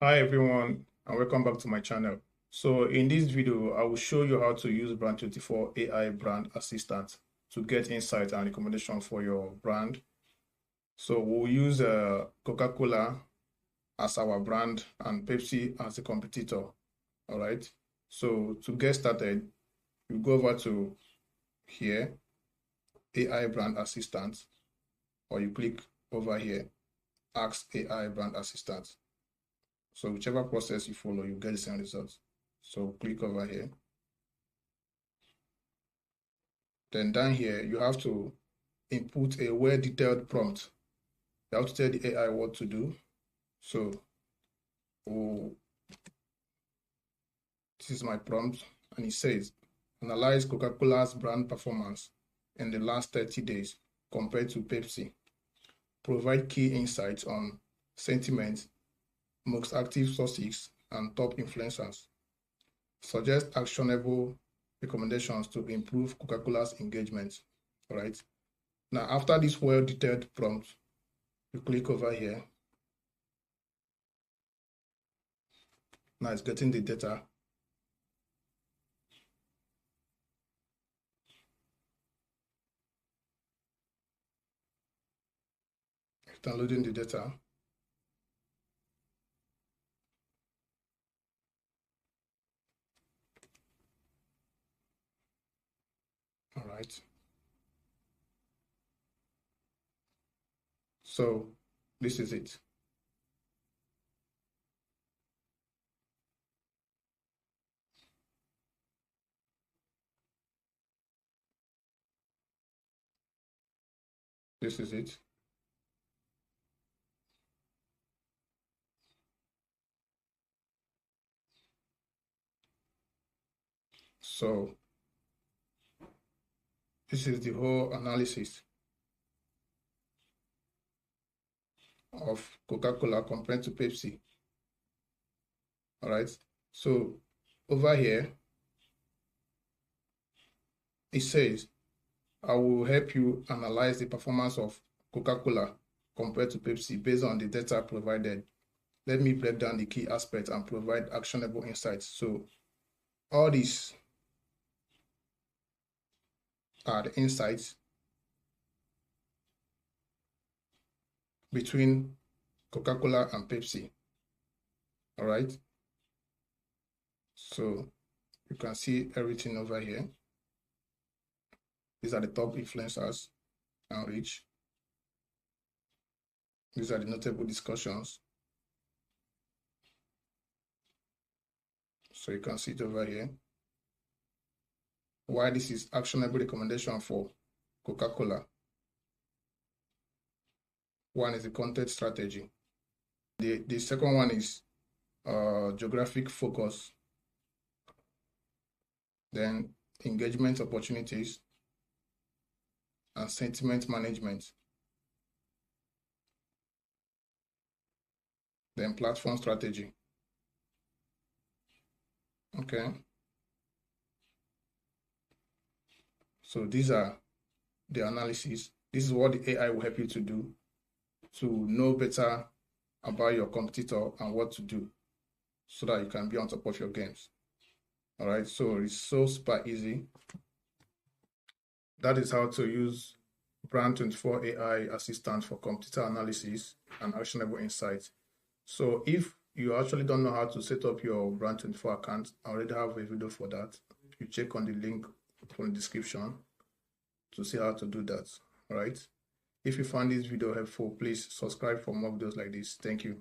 Hi everyone, and welcome back to my channel. So in this video, I will show you how to use Brand24 AI brand assistant to get insight and recommendation for your brand. So we'll use Coca-Cola as our brand and Pepsi as a competitor. All right. So to get started, you go over to here, AI brand assistant, or you click over here, ask AI brand assistant. So whichever process you follow, you get the same results. So click over here. Then down here, you have to input a well-detailed prompt. You have to tell the AI what to do. So this is my prompt, and it says, analyze Coca-Cola's brand performance in the last 30 days compared to Pepsi. Provide key insights on sentiment, most active sources, and top influencers. Suggest actionable recommendations to improve Coca-Cola's engagement. All right. Now, after this well-detailed prompt, you click over here. Now it's getting the data. It's downloading the data. All right. So this is it. This is it. So this is the whole analysis of Coca-Cola compared to Pepsi. All right. So over here, it says, I will help you analyze the performance of Coca-Cola compared to Pepsi based on the data provided. Let me break down the key aspects and provide actionable insights. So all these are the insights between Coca-Cola and Pepsi. All right. So you can see everything over here. These are the top influencers and reach. These are the notable discussions. So you can see it over here. Why this is actionable recommendation for Coca-Cola. One is the content strategy. The second one is geographic focus. Then engagement opportunities and sentiment management. Then platform strategy. Okay. So these are the analysis. This is what the AI will help you to do to know better about your competitor and what to do so that you can be on top of your games. All right, so it's so super easy. That is how to use Brand24 AI assistant for competitor analysis and actionable insights. So if you actually don't know how to set up your Brand24 account, I already have a video for that. You check on the link from the description to see how to do that. All right. If you found this video helpful, please subscribe for more videos like this. Thank you.